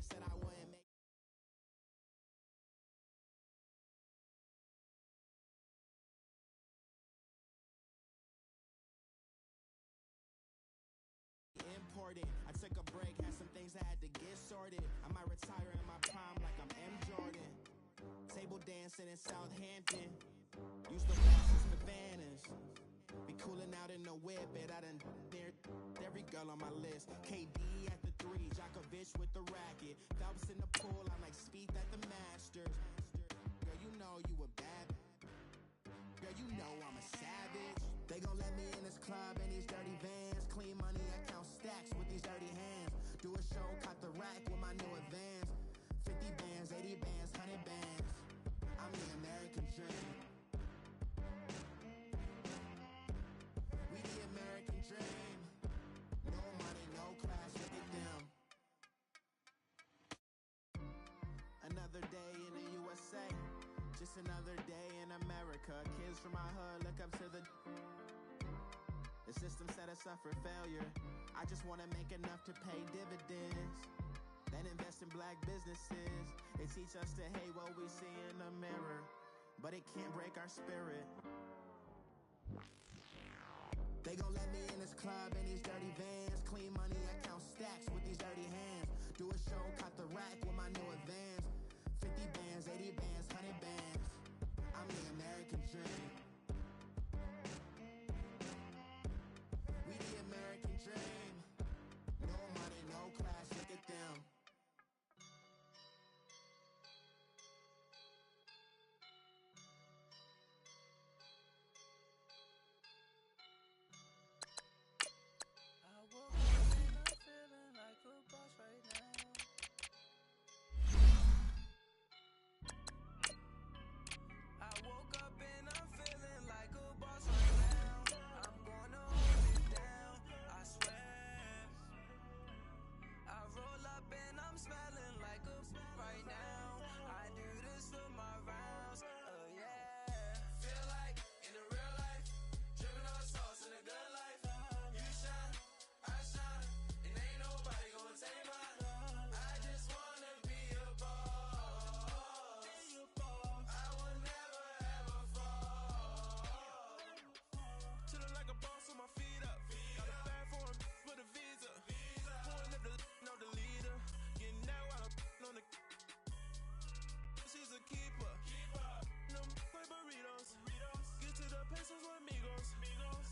said I wouldn't make important. I took a break, had some things I had to get sorted. I might retire in my prime like I'm M. Jordan. Table dancing in Southampton. Used to walk in Savannahs. Be cooling out in the whip, and I done dared every girl on my list. KD at the 3, Djokovic with the racket. Phelps in the pool, I'm like Speed at the Masters. Girl, you know you a bad. Girl, you know I'm a savage. They gon' let me in this club in these dirty vans. Clean money, I count stacks with these dirty hands. Do a show, caught the rack with my new advance. 50 bands, 80 bands, 100 bands. I'm the American dream. We the American dream. No money, no class, look at them. Another day in the USA. Just another day in America. Kids from my hood look up to the system set us up for failure. I just want to make enough to pay dividends, then invest in black businesses. It teach us to hate what we see in the mirror, but it can't break our spirit. They gon' let me in this club in these dirty vans. Clean money, I count stacks with these dirty hands. Do a show, caught the rack with my new advance. 50 bands, 80 bands, 100 bands. I'm the American dream. We the American dream. No money, no class, look at them. I woke up and I'm feeling like a boss right now. I woke up and I'm feeling like a boss right now. I'm gonna hold it down, I swear. I roll up and I'm smelling like a right now. I do this for my rounds, oh yeah. Feel like in the real life, dripping on sauce in a good life. You shine, I shine, and ain't nobody gonna take mine. I just wanna be a boss. I will never ever fall. Chillin' like a boss with my feet up. Got a bag for him with a visa. Pulling up the know the leader. Getting that while I'm on the. She's a keeper. No play burritos. Get to the pesos with amigos.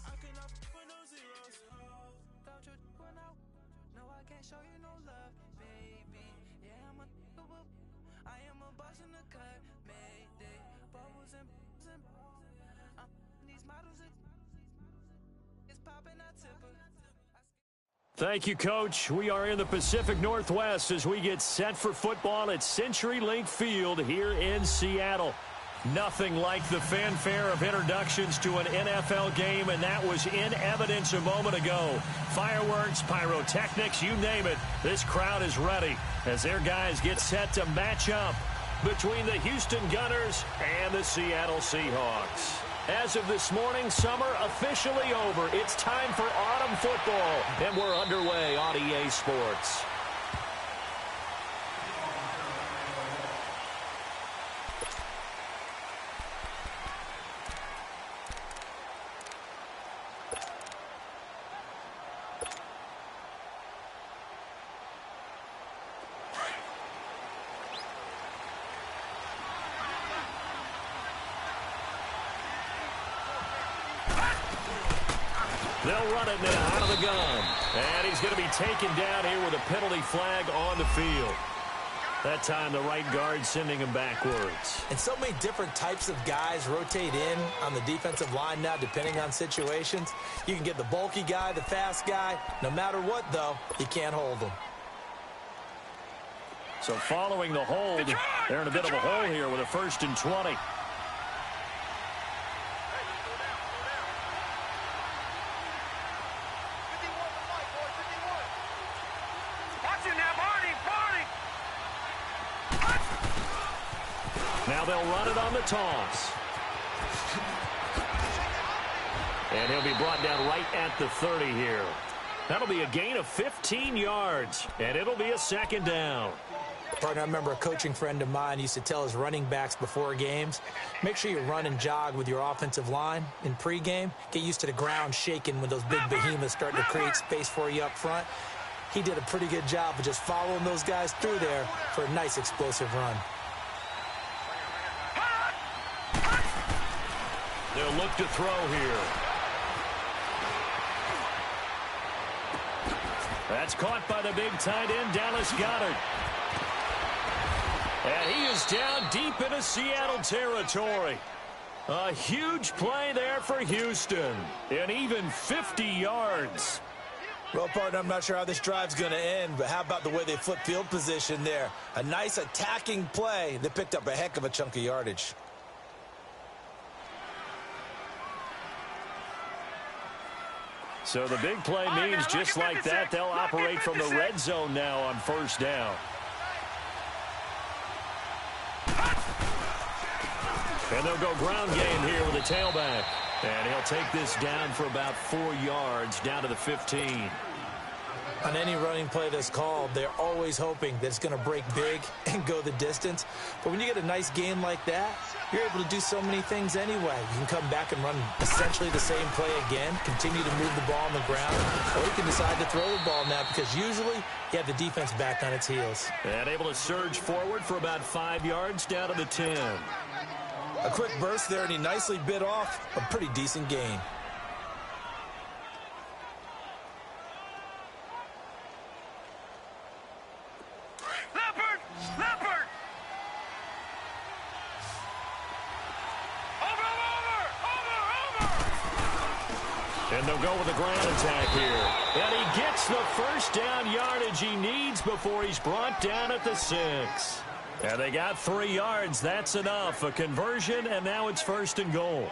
I cannot with no zeros. Thought you went out. No, I can't show you no love, baby. Yeah, I'm a I am a boss in the cut. Mayday. Bubbles and I'm these models. It's popping, I tip her. Thank you, Coach. We are in the Pacific Northwest as we get set for football at CenturyLink Field here in Seattle. Nothing like the fanfare of introductions to an NFL game, and that was in evidence a moment ago. Fireworks, pyrotechnics, you name it. This crowd is ready as their guys get set to match up between the Houston Gunners and the Seattle Seahawks. As of this morning, summer officially over. It's time for autumn football, and we're underway on EA Sports. They'll run it now out of the gun. And he's going to be taken down here with a penalty flag on the field. That time the right guard sending him backwards. And so many different types of guys rotate in on the defensive line now depending on situations. You can get the bulky guy, the fast guy. No matter what, though, you can't hold them. So following the hold, they're in a bit of a hole here with a 1st and 20. Now they'll run it on the toss. And he'll be brought down right at the 30 here. That'll be a gain of 15 yards, and it'll be a 2nd down. Partner, I remember a coaching friend of mine used to tell his running backs before games, make sure you run and jog with your offensive line in pregame. Get used to the ground shaking when those big behemoths starting to create space for you up front. He did a pretty good job of just following those guys through there for a nice explosive run. They'll look to throw here. That's caught by the big tight end, Dallas Goedert. And he is down deep into Seattle territory. A huge play there for Houston. And even 50 yards. Well, partner, I'm not sure how this drive's going to end, but how about the way they flip field position there? A nice attacking play that picked up a heck of a chunk of yardage. So the big play means just like that, they'll operate from the red zone now on first down. And they'll go ground game here with a tailback. And he'll take this down for about 4 yards, down to the 15. On any running play that's called, they're always hoping that it's going to break big and go the distance. But when you get a nice game like that, you're able to do so many things anyway. You can come back and run essentially the same play again, continue to move the ball on the ground, or you can decide to throw the ball now because usually you have the defense back on its heels. And able to surge forward for about 5 yards, down to the 10. A quick burst there, and he nicely bit off a pretty decent gain. Leopard! Over! And they'll go with a ground attack here. And he gets the first down yardage he needs before he's brought down at the 6. And they got 3 yards. That's enough. A conversion, and now it's first and goal.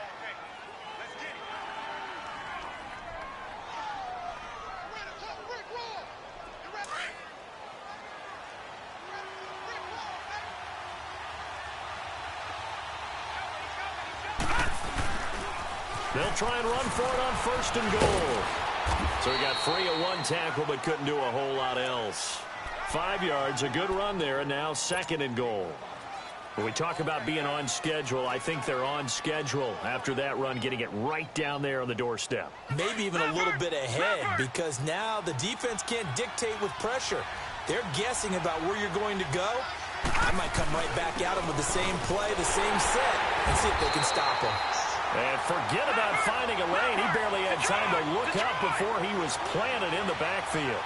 They'll try and run for it on first and goal. So he got free of one tackle but couldn't do a whole lot else. 5 yards, a good run there, and now second and goal. When we talk about being on schedule, I think they're on schedule after that run, getting it right down there on the doorstep. Maybe even a little bit ahead because now the defense can't dictate with pressure. They're guessing about where you're going to go. I might come right back at them with the same play, the same set, and see if they can stop them. And forget about finding a lane. He barely had time to look up before he was planted in the backfield.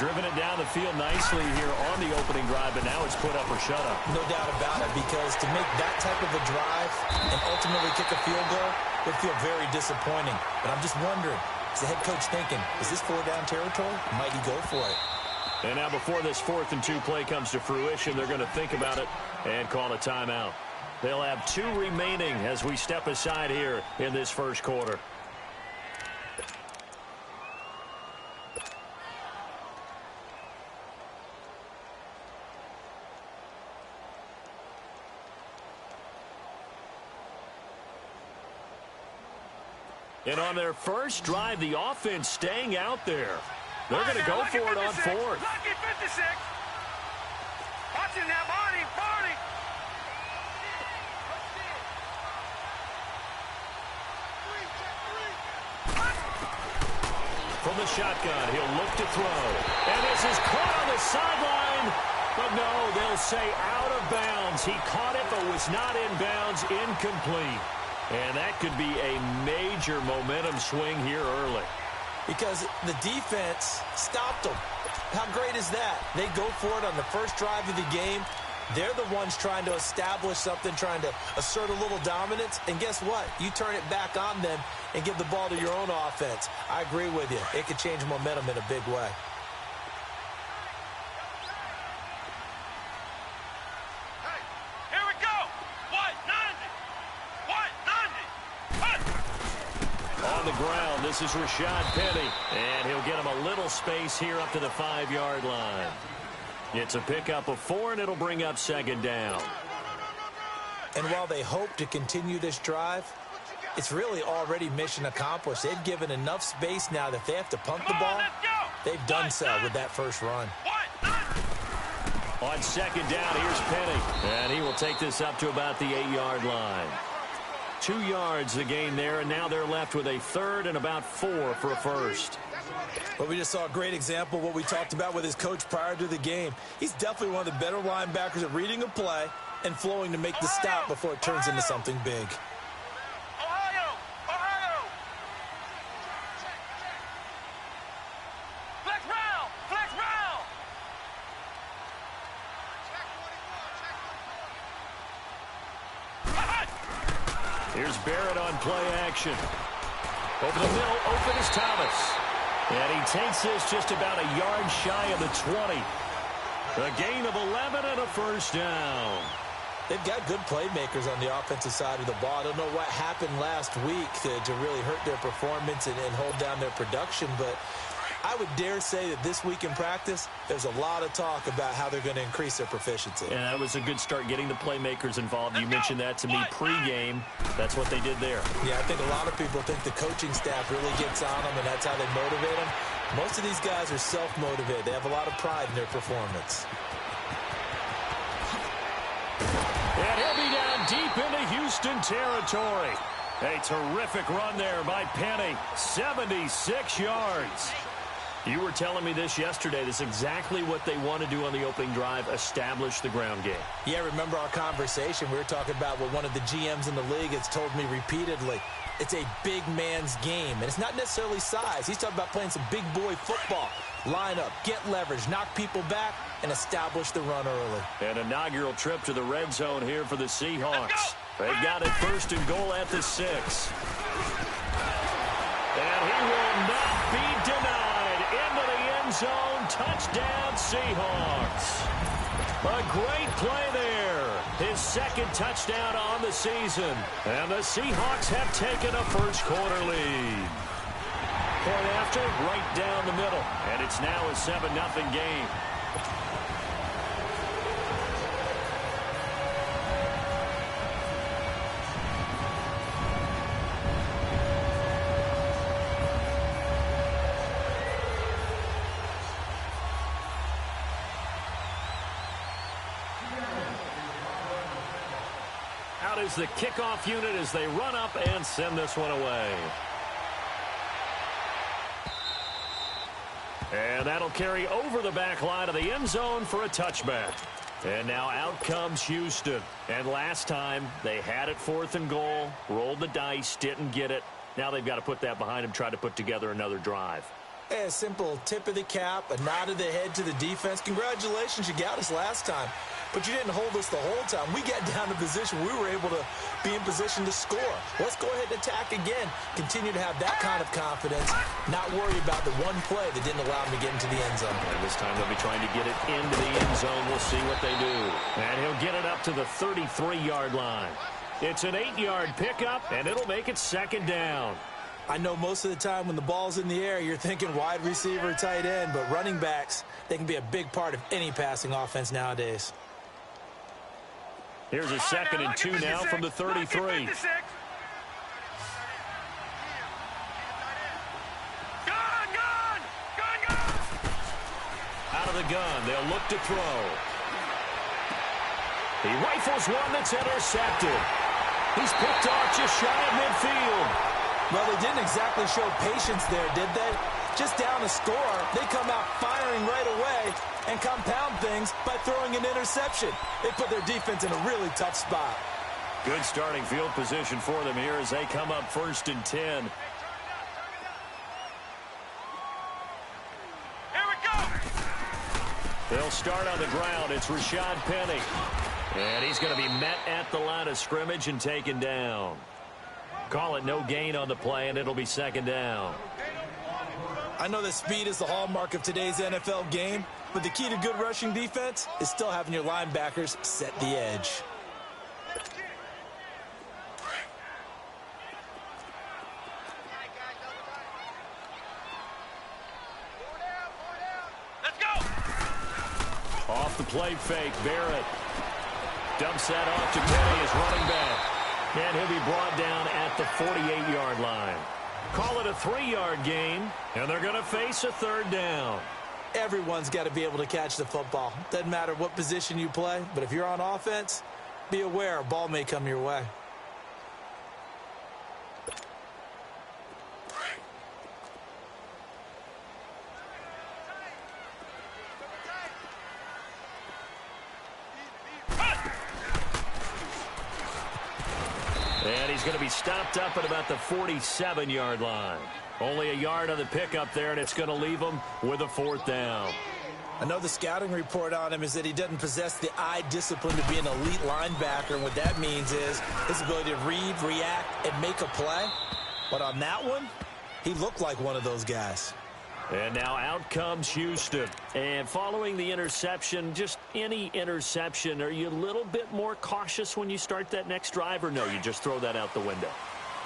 Driven it down the field nicely here on the opening drive, but now it's put up or shut up. No doubt about it, because to make that type of a drive and ultimately kick a field goal would feel very disappointing. But I'm just wondering, is the head coach thinking, is this 4-down territory? Might he go for it? And now before this 4th and 2 play comes to fruition, they're going to think about it and call a timeout. They'll have 2 remaining as we step aside here in this first quarter. And on their first drive, the offense staying out there. They're going to go for it on 4th. Lucky 56. Watching that body. From the shotgun, he'll look to throw. And this is caught on the sideline. But no, they'll say out of bounds. He caught it but was not in bounds, incomplete. And that could be a major momentum swing here early. Because the defense stopped them. How great is that? They go for it on the first drive of the game. They're the ones trying to establish something, trying to assert a little dominance. And guess what? You turn it back on them and give the ball to your own offense. I agree with you. It could change momentum in a big way. On the ground, this is Rashad Penny. And he'll get him a little space here up to the 5-yard line. It's a pickup of 4, and it'll bring up second down. And while they hope to continue this drive, it's really already mission accomplished. They've given enough space now that if they have to punt the ball, they've done so with that first run. On second down, here's Penny. And he will take this up to about the 8-yard line. 2 yards the gain there, and now they're left with a third and about 4 for a first. Well, we just saw a great example of what we talked about with his coach prior to the game. He's definitely one of the better linebackers at reading a play and flowing to make the stop before it turns into something big. Here's Barrett on play action. Over the middle, open is Thomas. And he takes this just about a yard shy of the 20. A gain of 11 and a first down. They've got good playmakers on the offensive side of the ball. I don't know what happened last week to really hurt their performance and hold down their production, but I would dare say that this week in practice, there's a lot of talk about how they're going to increase their proficiency. Yeah, that was a good start getting the playmakers involved. You mentioned that to me pregame. That's what they did there. Yeah, I think a lot of people think the coaching staff really gets on them, and that's how they motivate them. Most of these guys are self-motivated. They have a lot of pride in their performance. And he'll be down deep into Houston territory. A terrific run there by Penny. 76 yards. You were telling me this yesterday. This is exactly what they want to do on the opening drive, establish the ground game. Yeah, remember our conversation. We were talking about what one of the GMs in the league has told me repeatedly. It's a big man's game, and it's not necessarily size. He's talking about playing some big boy football. Line up, get leverage, knock people back, and establish the run early. An inaugural trip to the red zone here for the Seahawks. They've got it first and goal at the 6. And he will not be denied. Into the end zone. Touchdown, Seahawks. A great play there. His second touchdown on the season. And the Seahawks have taken a first-quarter lead. Point after, right down the middle. And it's now a 7-0 game. Out is the kickoff unit as they run up and send this one away. And that'll carry over the back line of the end zone for a touchback. And now out comes Houston. And last time, they had it 4th and goal, rolled the dice, didn't get it. Now they've got to put that behind them, try to put together another drive. A simple tip of the cap, a nod of the head to the defense. Congratulations, you got us last time. But you didn't hold us the whole time. We got down to position. We were able to be in position to score. Let's go ahead and attack again. Continue to have that kind of confidence. Not worry about the one play that didn't allow them to get into the end zone. And this time they'll be trying to get it into the end zone. We'll see what they do. And he'll get it up to the 33-yard line. It's an 8-yard pickup, and it'll make it second down. I know most of the time when the ball's in the air, you're thinking wide receiver, tight end, but running backs, they can be a big part of any passing offense nowadays. Here's a 2nd and 2 now from the 33. Out of the gun, they'll look to throw. He rifles one that's intercepted. He's picked off just shy of midfield. Well, they didn't exactly show patience there, did they? Just down a score, they come out firing right away and compound things by throwing an interception. They put their defense in a really tough spot. Good starting field position for them here as they come up 1st and 10. Here we go. They'll start on the ground. It's Rashad Penny. And he's going to be met at the line of scrimmage and taken down. Call it no gain on the play, and it'll be second down. I know that speed is the hallmark of today's NFL game, but the key to good rushing defense is still having your linebackers set the edge. Let's go. Off the play fake, Barrett dumps that off to Penny as running back. And he'll be brought down at the 48-yard line. Call it a 3-yard gain, and they're going to face a 3rd down. Everyone's got to be able to catch the football. Doesn't matter what position you play, but if you're on offense, be aware a ball may come your way. And he's going to be stopped up at about the 47-yard line. Only a yard on the pickup there, and it's going to leave him with a 4th down. I know the scouting report on him is that he doesn't possess the eye discipline to be an elite linebacker. And what that means is his ability to read, react, and make a play. But on that one, he looked like one of those guys. And now out comes Houston. And following the interception, just any interception, are you a little bit more cautious when you start that next drive, or no, you just throw that out the window?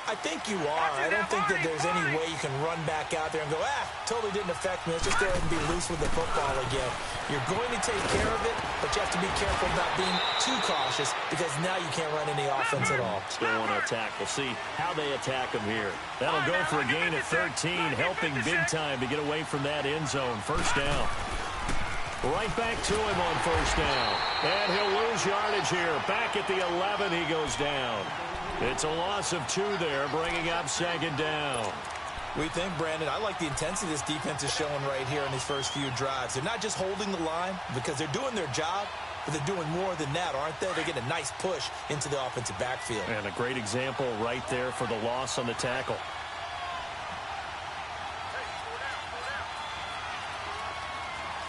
I think you are. I don't think that there's any way you can run back out there and go, totally didn't affect me. Let's just go ahead and be loose with the football again. You're going to take care of it, but you have to be careful about being too cautious because now you can't run any offense at all. Still want to attack. We'll see how they attack him here. That'll go for a gain of 13, helping big time to get away from that end zone. 1st down. Right back to him on 1st down. And he'll lose yardage here. Back at the 11, he goes down. It's a loss of 2 there, bringing up 2nd down. We think, Brandon, I like the intensity this defense is showing right here in these first few drives. They're not just holding the line because they're doing their job, but they're doing more than that, aren't they? They're getting a nice push into the offensive backfield. And a great example right there for the loss on the tackle.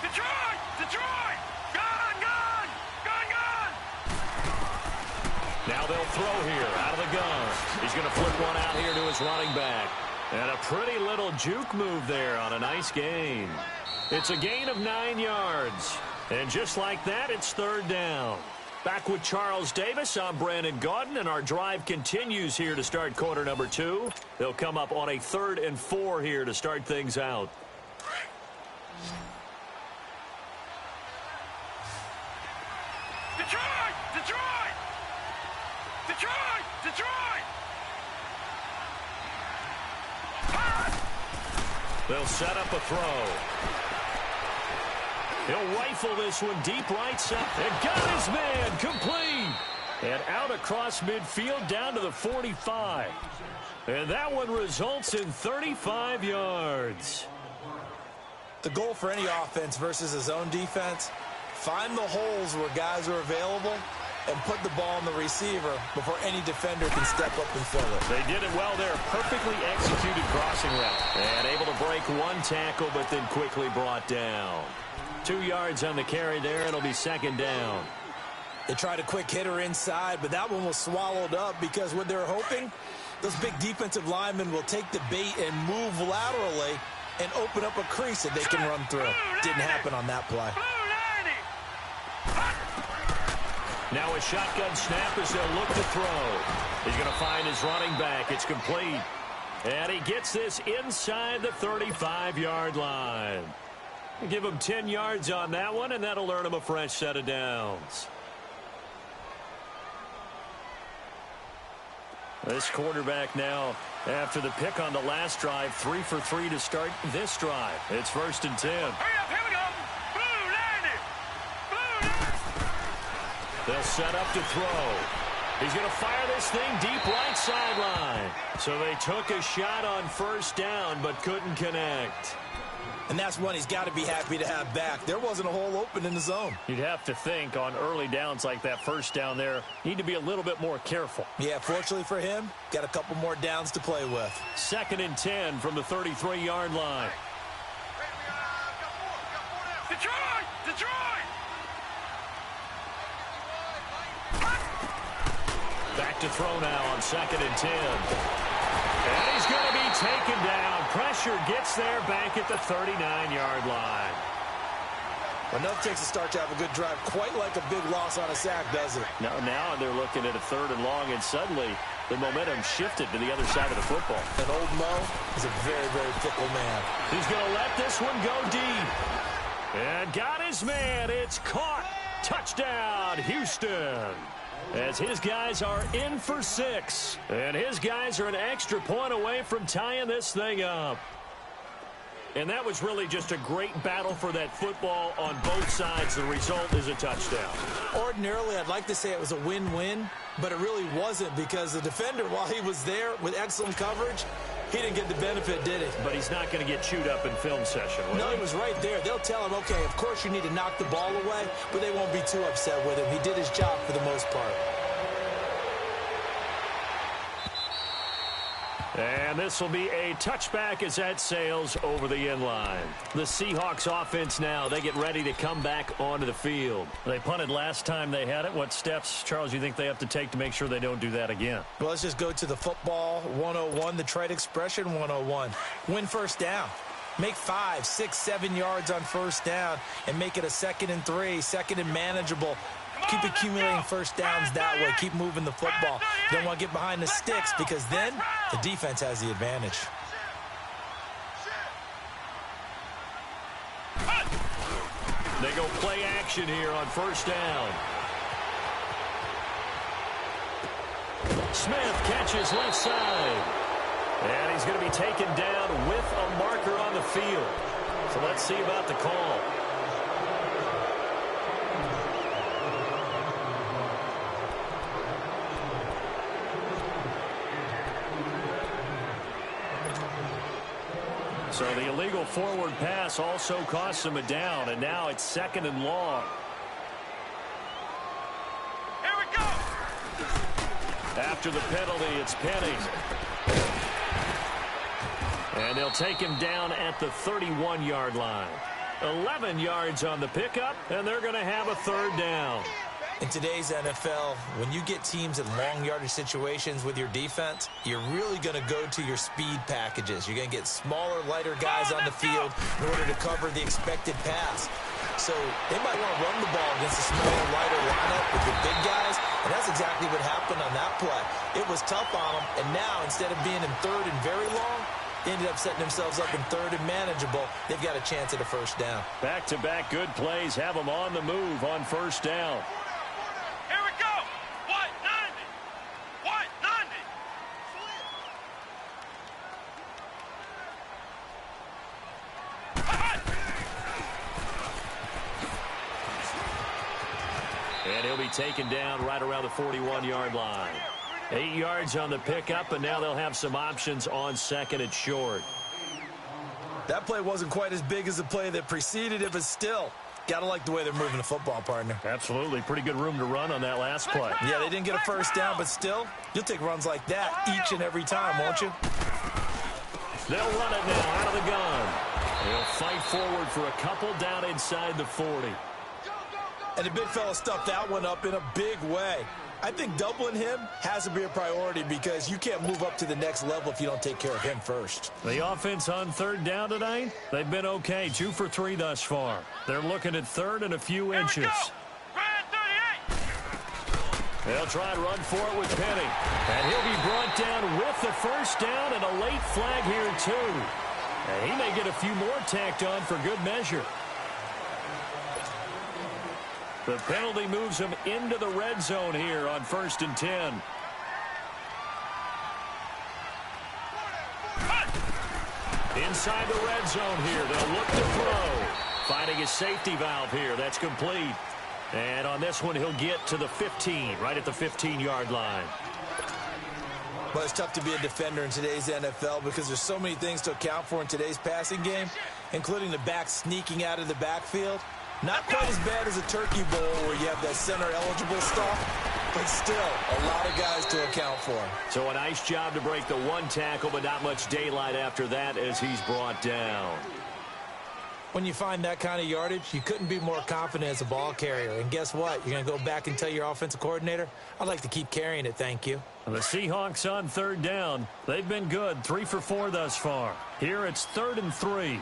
Detroit! Detroit! Gun! Gun! Gun! Gun! Now they'll throw here out of the gun. He's going to flip one out here to his running back. And a pretty little juke move there on a nice gain. It's a gain of 9 yards. And just like that, it's 3rd down. Back with Charles Davis, I'm Brandon Gaudin, and our drive continues here to start quarter number 2. They'll come up on a 3rd and 4 here to start things out. Detroit! Detroit! Detroit! Detroit! They'll set up a throw. He'll rifle this one deep right side. And got his man complete. And out across midfield down to the 45. And that one results in 35 yards. The goal for any offense versus a zone defense, find the holes where guys are available and put the ball on the receiver before any defender can step up and fill it. They did it well there. Perfectly executed crossing route. And able to break one tackle, but then quickly brought down. 2 yards on the carry there. It'll be 2nd down. They tried a quick hitter inside, but that one was swallowed up because what they're hoping, those big defensive linemen will take the bait and move laterally and open up a crease that they can run through. Didn't happen on that play. Now a shotgun snap as they'll look to throw. He's going to find his running back. It's complete. And he gets this inside the 35-yard line. Give him 10 yards on that one, and that'll earn him a fresh set of downs. This quarterback now, after the pick on the last drive, 3 for 3 to start this drive. It's 1st and 10. Hurry up, here we go. Blue 90. Blue 90. They'll set up to throw. He's going to fire this thing deep right sideline. So they took a shot on 1st down, but couldn't connect. And that's one he's got to be happy to have back. There wasn't a hole open in the zone. You'd have to think on early downs like that 1st down there, need to be a little bit more careful. Yeah, fortunately for him, got a couple more downs to play with. 2nd and 10 from the 33-yard line. Detroit! Detroit! Back to throw now on 2nd and 10. And he's going to be taken down. Pressure gets there back at the 39-yard line. Enough takes a start to have a good drive, quite like a big loss on a sack, does it? Now they're looking at a 3rd and long, and suddenly the momentum shifted to the other side of the football. And old Mo is a very, very fickle man. He's going to let this one go deep. And got his man. It's caught. Touchdown, Houston. As his guys are in for 6. And his guys are an extra point away from tying this thing up. And that was really just a great battle for that football on both sides. The result is a touchdown. Ordinarily, I'd like to say it was a win-win, but it really wasn't because the defender, while he was there with excellent coverage, he didn't get the benefit, did he? But he's not going to get chewed up in film session, will No, he? he was right there. They'll tell him, okay, of course you need to knock the ball away, but they won't be too upset with him. He did his job for the most part. And this will be a touchback as that sails over the end line. The Seahawks offense now, they get ready to come back onto the field. They punted last time they had it. What steps, Charles, you think they have to take to make sure they don't do that again? Well, let's just go to the football 101, the trite expression 101. Win first down. Make 5, 6, 7 yards on first down and make it a 2nd and 3, 2nd and manageable. Keep accumulating first downs that way. Keep moving the football. You don't want to get behind the sticks because then the defense has the advantage. They go play action here on first down. Smith catches left side. And he's going to be taken down with a marker on the field. So let's see about the call. So the illegal forward pass also costs him a down, and now it's 2nd and long. Here we go. After the penalty, it's Penny. And they'll take him down at the 31-yard line. 11 yards on the pickup, and they're going to have a 3rd down. In today's NFL, when you get teams in long yardage situations with your defense, you're really going to go to your speed packages. You're going to get smaller, lighter guys on the field in order to cover the expected pass. So they might want to run the ball against a smaller, lighter lineup with the big guys, and that's exactly what happened on that play. It was tough on them, and now instead of being in 3rd and very long, they ended up setting themselves up in 3rd and manageable. They've got a chance at a first down. Back-to-back good plays have them on the move on first down. Here we go. White 90. White 90. And he'll be taken down right around the 41-yard line. 8 yards on the pickup, and now they'll have some options on 2nd and short. That play wasn't quite as big as the play that preceded it, but still, got to like the way they're moving the football, partner. Absolutely. Pretty good room to run on that last play. Yeah, they didn't get a first down, but still, you'll take runs like that each and every time, won't you? They'll run it now out of the gun. They'll fight forward for a couple down inside the 40. And the big fella stuffed that one up in a big way. I think doubling him has to be a priority because you can't move up to the next level if you don't take care of him first. The offense on 3rd down tonight, they've been okay. 2 for 3 thus far. They're looking at 3rd and a few inches. Grand 38. They'll try and run for it with Penny. And he'll be brought down with the first down and a late flag here, too. And he may get a few more tacked on for good measure. The penalty moves him into the red zone here on 1st and 10. Inside the red zone here. They'll look to throw. Finding a safety valve here. That's complete. And on this one, he'll get to the 15, right at the 15-yard line. Well, it's tough to be a defender in today's NFL because there's so many things to account for in today's passing game, including the back sneaking out of the backfield. Not quite as bad as a turkey bowl where you have that center-eligible stuff, but still a lot of guys to account for. So a nice job to break the one tackle, but not much daylight after that as he's brought down. When you find that kind of yardage, you couldn't be more confident as a ball carrier. And guess what? You're going to go back and tell your offensive coordinator, I'd like to keep carrying it, thank you. The Seahawks on 3rd down. They've been good, 3 for 4 thus far. Here it's 3rd and 3.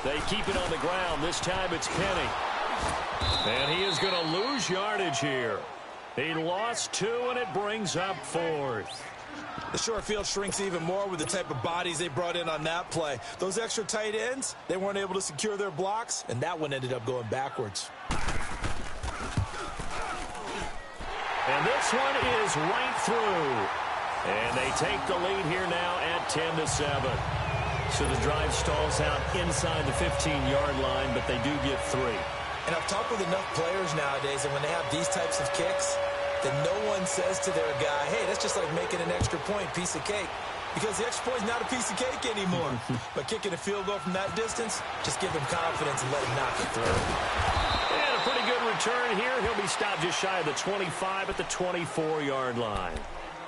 They keep it on the ground. This time it's Penny. And he is going to lose yardage here. He lost 2, and it brings up 4th. The short field shrinks even more with the type of bodies they brought in on that play. Those extra tight ends, they weren't able to secure their blocks, and that one ended up going backwards. And this one is right through. And they take the lead here now at 10-7. So the drive stalls out inside the 15-yard line, but they do get 3. And I've talked with enough players nowadays, and when they have these types of kicks, then no one says to their guy, hey, that's just like making an extra point, piece of cake. Because the extra point is not a piece of cake anymore. But kicking a field goal from that distance, just give him confidence and let him knock it through. And a pretty good return here. He'll be stopped just shy of the 25 at the 24-yard line.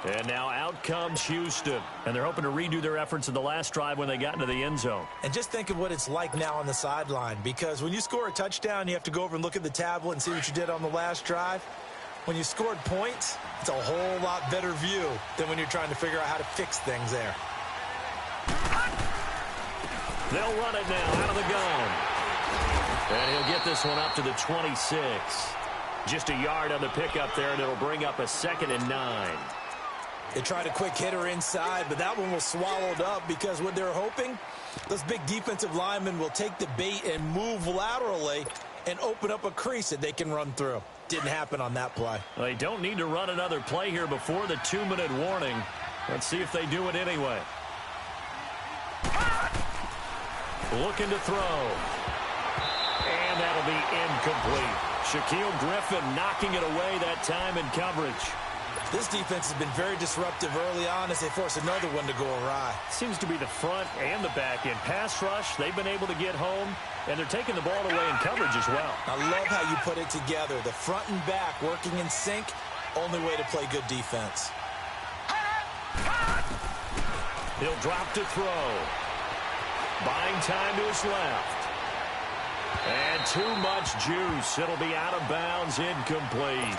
And now out comes Houston. And they're hoping to redo their efforts in the last drive when they got into the end zone. And just think of what it's like now on the sideline. Because when you score a touchdown, you have to go over and look at the tablet and see what you did on the last drive. When you scored points, it's a whole lot better view than when you're trying to figure out how to fix things there. They'll run it now out of the gun. And he'll get this one up to the 26. Just a yard on the pickup there, and it'll bring up a 2nd and 9. They tried a quick hitter inside, but that one was swallowed up because what they're hoping, those big defensive linemen will take the bait and move laterally and open up a crease that they can run through. Didn't happen on that play. Well, they don't need to run another play here before the 2-minute warning. Let's see if they do it anyway. Looking to throw. And that'll be incomplete. Shaquille Griffin knocking it away that time in coverage. This defense has been very disruptive early on as they force another one to go awry. Seems to be the front and the back end. Pass rush, they've been able to get home, and they're taking the ball away in coverage as well. I love how you put it together. The front and back working in sync, only way to play good defense. He'll drop to throw. Buying time to his left. And too much juice. It'll be out of bounds, incomplete.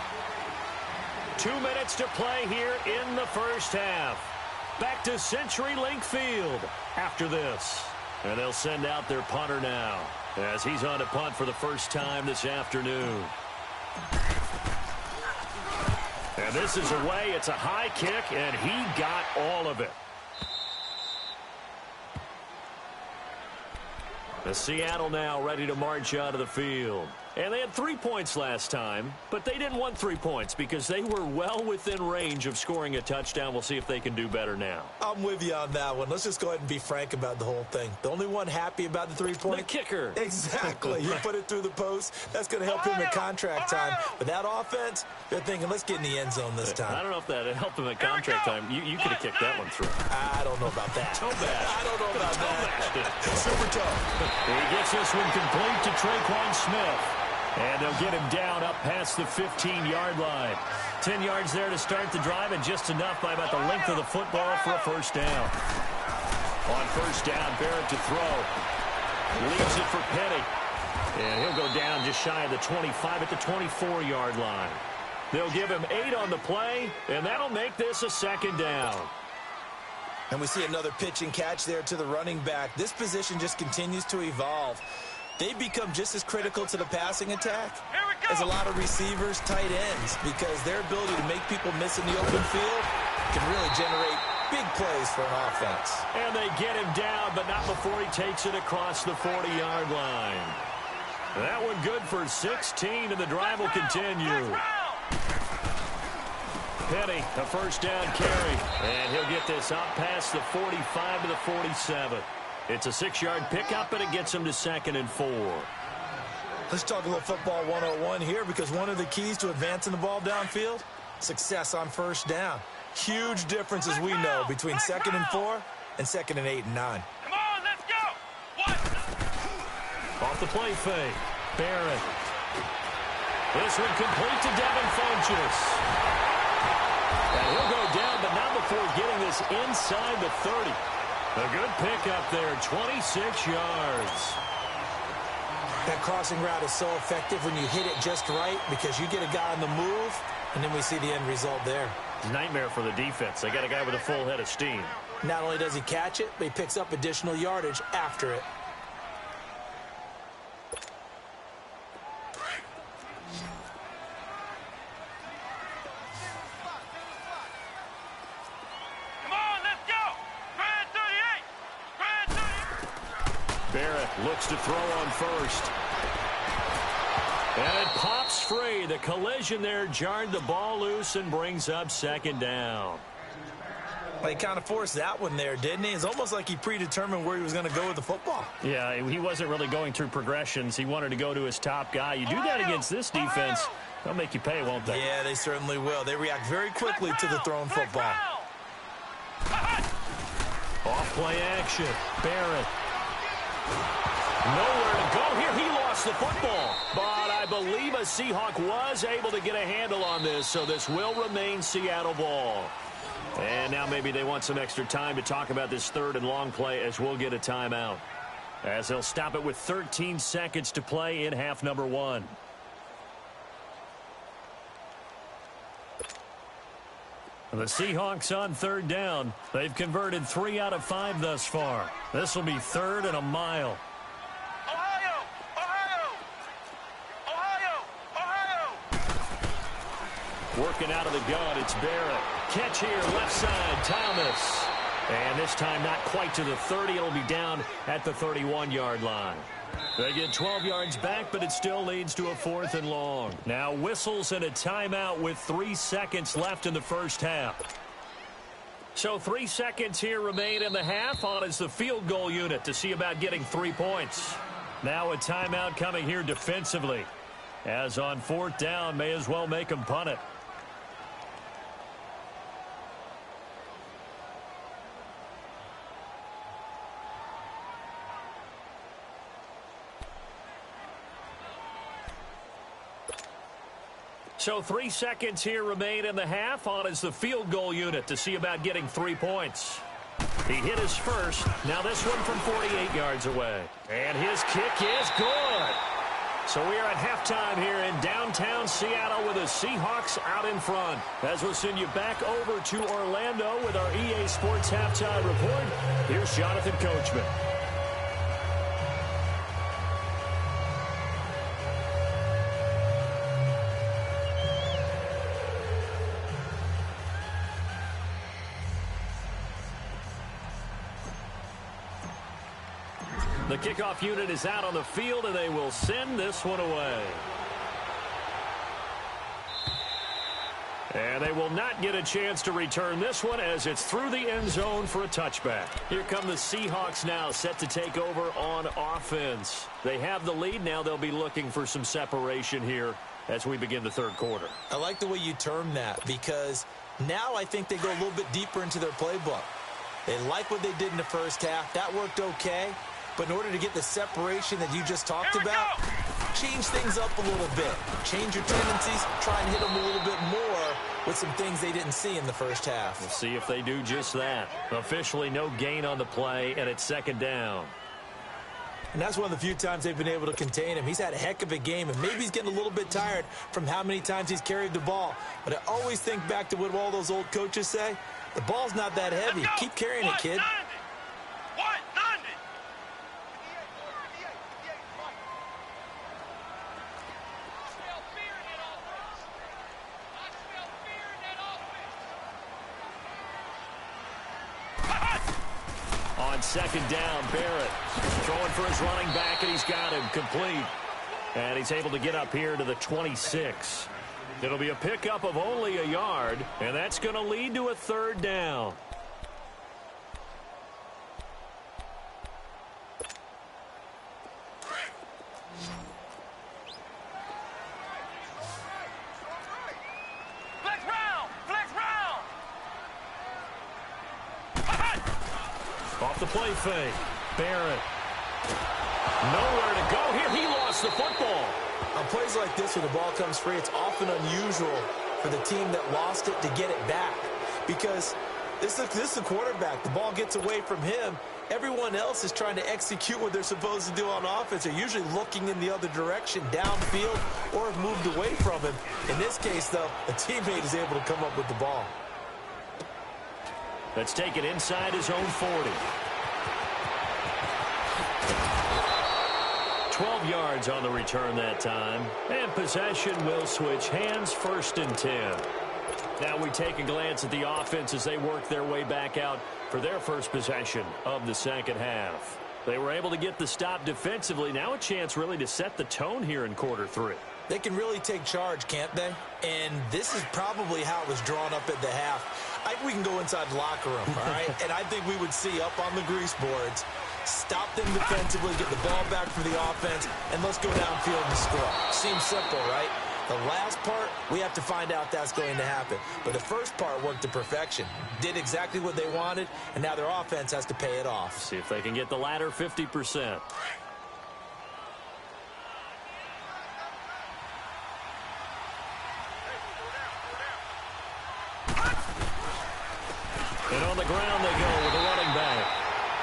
2 minutes to play here in the first half. Back to CenturyLink Field after this. And they'll send out their punter now as he's on to punt for the first time this afternoon. And this is away. It's a high kick, and he got all of it. The Seattle now ready to march out of the field. And they had 3 points last time, but they didn't want 3 points because they were well within range of scoring a touchdown. We'll see if they can do better now. I'm with you on that one. Let's just go ahead and be frank about the whole thing. The only one happy about the 3-point? The kicker. Exactly. You put it through the post. That's going to help him at contract time. But that offense, they're thinking, let's get in the end zone this time. I don't know if that helped him at contract time. You could have kicked that one through. I don't know about that. Toe bash. I don't know about that. Super tough. He gets this one complete to Traquan Smith. And they'll get him down up past the 15-yard line. 10 yards there to start the drive, and just enough by about the length of the football for a first down. On first down, Barrett to throw. Leaves it for Petty. And he'll go down just shy of the 25 at the 24-yard line. They'll give him 8 on the play, and that'll make this a 2nd down. And we see another pitch and catch there to the running back. This position just continues to evolve. They become just as critical to the passing attack as a lot of receivers, tight ends, because their ability to make people miss in the open field can really generate big plays for an offense. And they get him down, but not before he takes it across the 40-yard line. That one good for 16, and the drive will continue. Petty, a first down carry, and he'll get this up past the 45 to the 47. It's a 6-yard pickup, and it gets him to 2nd and 4. Let's talk a little football 101 here, because one of the keys to advancing the ball downfield, success on first down. Huge difference, as we know, between 2nd and 4 and 2nd and 8 and 9. Come on, let's go. Off the play fake, Barrett. This one complete to Devin Funchess. And he'll go down, but not before getting this inside the 30. A good pickup there, 26 yards. That crossing route is so effective when you hit it just right, because you get a guy on the move, and then we see the end result there. Nightmare for the defense. They got a guy with a full head of steam. Not only does he catch it, but he picks up additional yardage after it. Barrett looks to throw on first. And it pops free. The collision there jarred the ball loose and brings up second down. Well, he kind of forced that one there, didn't he? It's almost like he predetermined where he was going to go with the football. Yeah, he wasn't really going through progressions. He wanted to go to his top guy. You do that against this defense, they'll make you pay, won't they? Yeah, they certainly will. They react very quickly to the thrown football. Off play action. Barrett. Nowhere to go here. He lost the football. But I believe a Seahawk was able to get a handle on this, so this will remain Seattle ball. And now maybe they want some extra time to talk about this third and long play as we'll get a timeout. As they'll stop it with 13 seconds to play in half number 1. The Seahawks on third down. They've converted 3 out of 5 thus far. This will be 3rd and a mile. Working out of the gun, it's Barrett. Catch here, left side, Thomas. And this time not quite to the 30. It'll be down at the 31-yard line. They get 12 yards back, but it still leads to a 4th and long. Now whistles and a timeout with 3 seconds left in the first half. So 3 seconds here remain in the half on as the field goal unit to see about getting 3 points. Now a timeout coming here defensively. As on 4th down, may as well make them punt it. So 3 seconds here remain in the half on as the field goal unit to see about getting 3 points. He hit his first. Now this one from 48 yards away. And his kick is good. So we are at halftime here in downtown Seattle with the Seahawks out in front. As we'll send you back over to Orlando with our EA Sports Halftime Report, here's Jonathan Coachman. The kickoff unit is out on the field, and they will send this one away. And they will not get a chance to return this one as it's through the end zone for a touchback. Here come the Seahawks now, set to take over on offense. They have the lead. Now they'll be looking for some separation here as we begin the third quarter. I like the way you term that because now I think they go a little bit deeper into their playbook. They like what they did in the first half. That worked okay. But in order to get the separation that you just talked about, change things up a little bit. Change your tendencies. Try and hit them a little bit more with some things they didn't see in the first half. We'll see if they do just that. Officially no gain on the play, and it's second down. And that's one of the few times they've been able to contain him. He's had a heck of a game, and maybe he's getting a little bit tired from how many times he's carried the ball. But I always think back to what all those old coaches say. The ball's not that heavy. Keep carrying it, kid. Second down, Barrett throwing for his running back, and he's got him complete. And he's able to get up here to the 26. It'll be a pickup of only a yard, and that's going to lead to a third down. Off the play fake. Barrett. Nowhere to go here. He lost the football. On plays like this where the ball comes free, it's often unusual for the team that lost it to get it back. Because this is the quarterback. The ball gets away from him. Everyone else is trying to execute what they're supposed to do on offense. They're usually looking in the other direction, downfield, or have moved away from him. In this case, though, a teammate is able to come up with the ball. Let's take it inside his own 40. 12 yards on the return that time. And possession will switch hands, 1st and 10. Now we take a glance at the offense as they work their way back out for their first possession of the second half. They were able to get the stop defensively. Now a chance really to set the tone here in quarter 3. They can really take charge, can't they? And this is probably how it was drawn up at the half. I think we can go inside the locker room, all right? And I think we would see up on the grease boards, stop them defensively, get the ball back for the offense, and let's go downfield and score. Seems simple, right? The last part, we have to find out that's going to happen. But the first part worked to perfection. Did exactly what they wanted, and now their offense has to pay it off. See if they can get the latter 50%. And on the ground they go with the running back.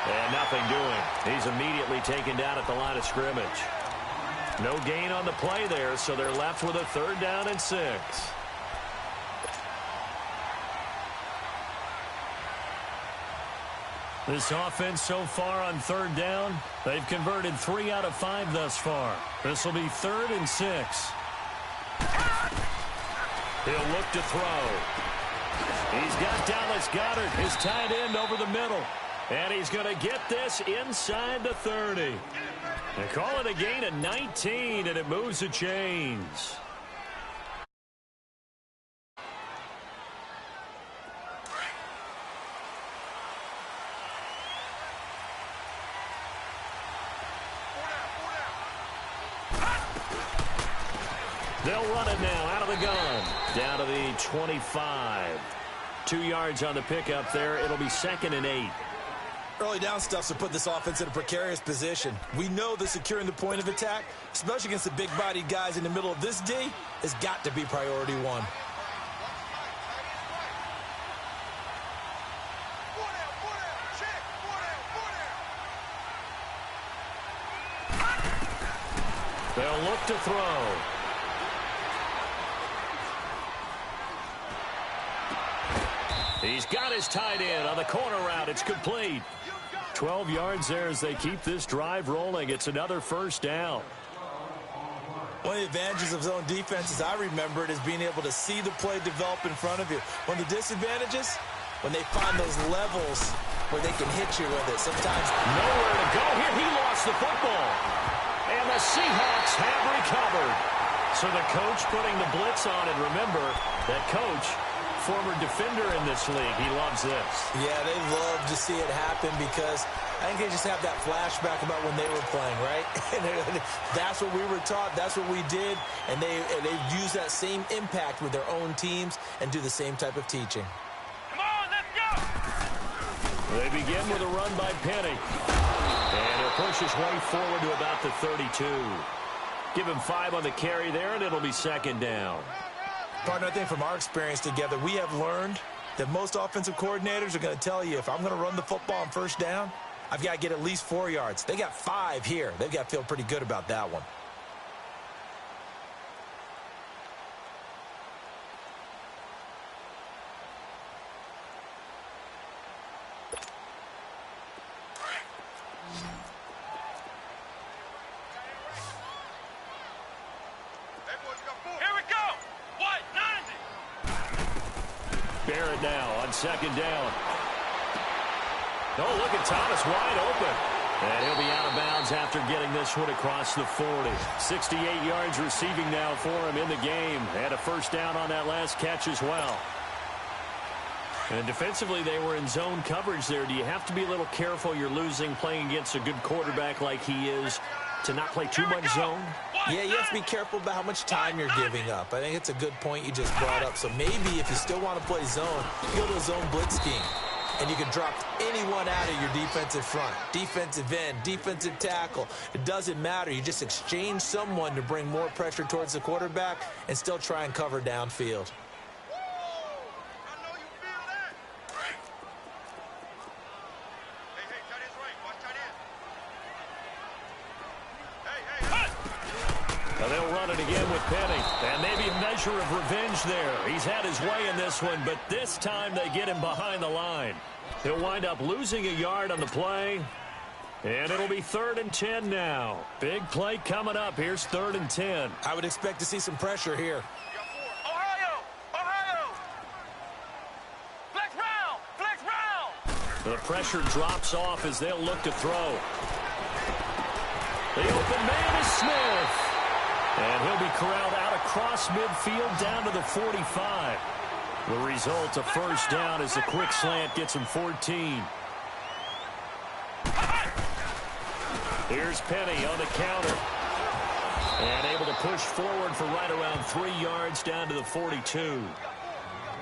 And nothing doing. He's immediately taken down at the line of scrimmage. No gain on the play there, so they're left with a 3rd down and 6. This offense so far on 3rd down, they've converted 3 out of 5 thus far. This will be 3rd and 6. He'll look to throw. He's got Dallas Goedert, his tight end, over the middle. And he's going to get this inside the 30. They call it a gain of 19, and it moves the chains. They'll run it now out of the gun. Down to the 25. 2 yards on the pickup there. It'll be 2nd and 8. Early down stuffs will put this offense in a precarious position. We know that securing the point of attack, especially against the big-bodied guys in the middle of this D, has got to be priority 1. They'll look to throw. He's got his tight end on the corner route. It's complete. 12 yards there as they keep this drive rolling. It's another 1st down. One of the advantages of zone defense, as I remember it, is being able to see the play develop in front of you. One of the disadvantages, when they find those levels where they can hit you with it. Sometimes nowhere to go here. He lost the football. And the Seahawks have recovered. So the coach putting the blitz on it. Remember, that coach, former defender in this league. He loves this. Yeah, they love to see it happen because I think they just have that flashback about when they were playing, right? That's what we were taught. That's what we did. And they use that same impact with their own teams and do the same type of teaching. Come on, let's go! They begin with a run by Penny. And he'll push his way forward to about the 32. Give him 5 on the carry there, and it'll be 2nd down. Partner, I think from our experience together, we have learned that most offensive coordinators are going to tell you, if I'm going to run the football on 1st down, I've got to get at least 4 yards. They got 5 here. They've got to feel pretty good about that one. Barrett now on 2nd down. Oh, look at Thomas wide open. And he'll be out of bounds after getting this one across the 40. 68 yards receiving now for him in the game. And a 1st down on that last catch as well. And defensively, they were in zone coverage there. Do you have to be a little careful? You're losing playing against a good quarterback like he is to not play too much zone? Yeah, you have to be careful about how much time you're giving up. I think it's a good point you just brought up. So maybe if you still want to play zone, you go to a zone blitz scheme. And you can drop anyone out of your defensive front. Defensive end, defensive tackle. It doesn't matter. You just exchange someone to bring more pressure towards the quarterback and still try and cover downfield. They'll run it again with Penny. And maybe a measure of revenge there. He's had his way in this one, but this time they get him behind the line. He'll wind up losing a yard on the play. And it'll be 3rd and 10 now. Big play coming up. Here's 3rd and 10. I would expect to see some pressure here. Ohio! Flex round! The pressure drops off as they'll look to throw. The open man is Smith. And he'll be corralled out across midfield down to the 45. The result, a first down as the quick slant gets him 14. Here's Penny on the counter. And able to push forward for right around 3 yards down to the 42.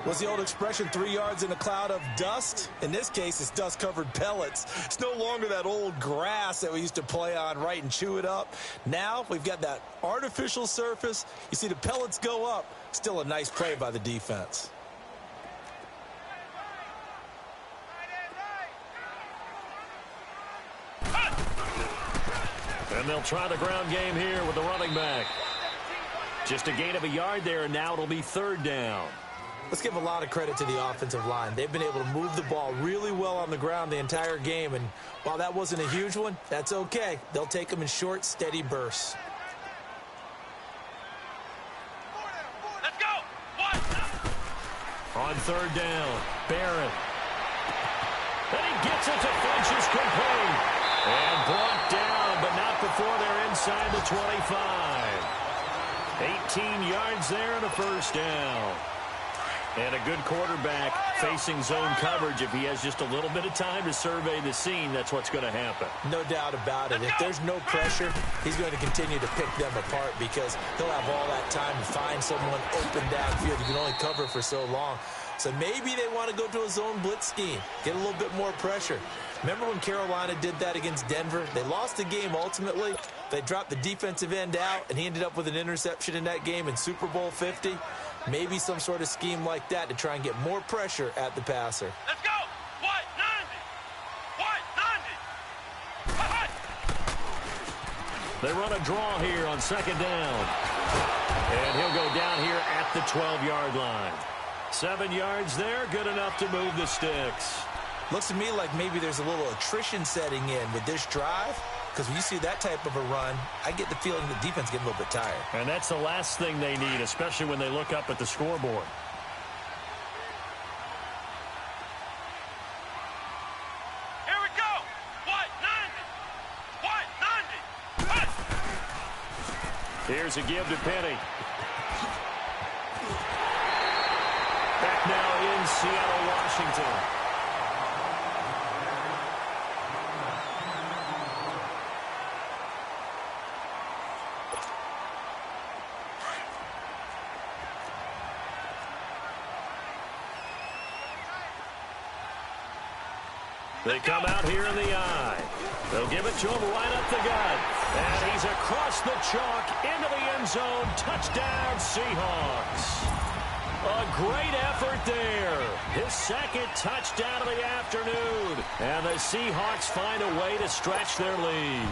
What's the old expression, 3 yards in a cloud of dust? In this case, it's dust-covered pellets. It's no longer that old grass that we used to play on, right, and chew it up. Now we've got that artificial surface. You see the pellets go up. Still a nice play by the defense. And they'll try the ground game here with the running back. Just a gain of a yard there, and now it'll be third down. Let's give a lot of credit to the offensive line. They've been able to move the ball really well on the ground the entire game, and while that wasn't a huge one, that's okay. They'll take them in short, steady bursts. Let's go. On third down, Barrett. And he gets it to Finch, is complete. And brought down, but not before they're inside the 25. 18 yards there and a first down. And a good quarterback facing zone coverage. If he has just a little bit of time to survey the scene, that's what's going to happen. No doubt about it. If there's no pressure, he's going to continue to pick them apart because he'll have all that time to find someone open downfield. You can only cover for so long. So maybe they want to go to a zone blitz scheme, get a little bit more pressure. Remember when Carolina did that against Denver? They lost the game ultimately. They dropped the defensive end out, and he ended up with an interception in that game in Super Bowl 50. Maybe some sort of scheme like that to try and get more pressure at the passer. Let's go. What? 90. They run a draw here on second down. And he'll go down here at the 12-yard line. 7 yards there, good enough to move the sticks. Looks to me like maybe there's a little attrition setting in with this drive. Because when you see that type of a run, I get the feeling the defense getting a little bit tired. And that's the last thing they need, especially when they look up at the scoreboard. Here we go. What? 90. What? 90. Here's a give to Penny. Back now in Seattle, Washington. They come out here in the eye. They'll give it to him right up the gut. And he's across the chalk into the end zone. Touchdown, Seahawks. A great effort there. His second touchdown of the afternoon. And the Seahawks find a way to stretch their lead.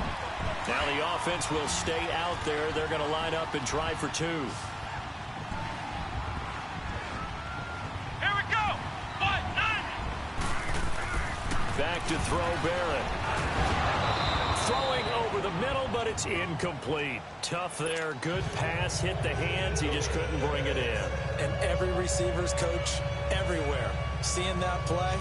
Now the offense will stay out there. They're going to line up and try for two. Back to throw Barrett. Throwing over the middle, but it's incomplete. Tough there. Good pass. Hit the hands. He just couldn't bring it in. And every receiver's coach everywhere. Seeing that play,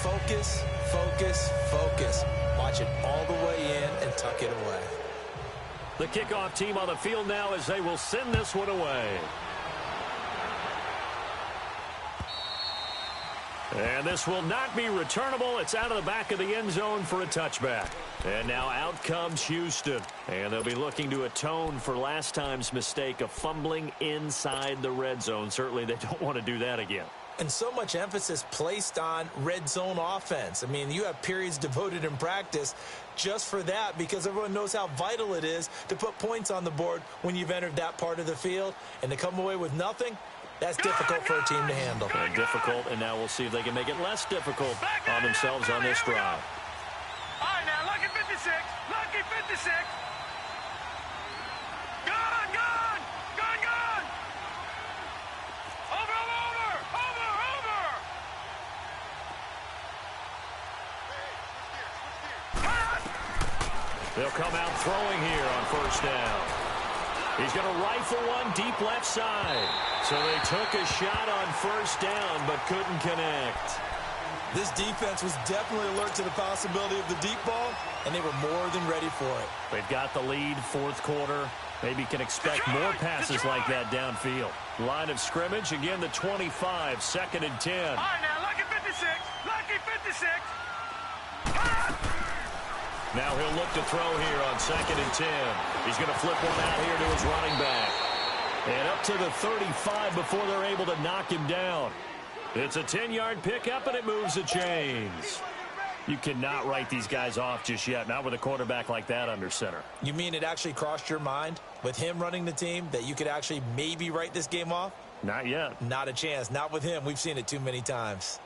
focus, focus, focus. Watch it all the way in and tuck it away. The kickoff team on the field now as they will send this one away. And this will not be returnable. It's out of the back of the end zone for a touchback. And now out comes Houston. And they'll be looking to atone for last time's mistake of fumbling inside the red zone. Certainly they don't want to do that again. And so much emphasis placed on red zone offense. I mean, you have periods devoted in practice just for that because everyone knows how vital it is to put points on the board when you've entered that part of the field. And to come away with nothing, that's difficult for a team to handle. And difficult, and now we'll see if they can make it less difficult on themselves on this drive. All right, now, lucky 56. Lucky 56. Gone, gone. Gone, gone. Over, over, over, over. They'll come out throwing here on first down. He's going to rifle one deep left side. So they took a shot on first down but couldn't connect. This defense was definitely alert to the possibility of the deep ball, and they were more than ready for it. They've got the lead, fourth quarter. Maybe can expect more passes like that downfield. Line of scrimmage, again the 25, 2nd and 10. All right, now, lucky 56. Lucky 56. Now he'll look to throw here on 2nd and 10. He's going to flip one out here to his running back. And up to the 35 before they're able to knock him down. It's a 10-yard pickup, and it moves the chains. You cannot write these guys off just yet, not with a quarterback like that under center. You mean it actually crossed your mind with him running the team that you could actually maybe write this game off? Not yet. Not a chance. Not with him. We've seen it too many times.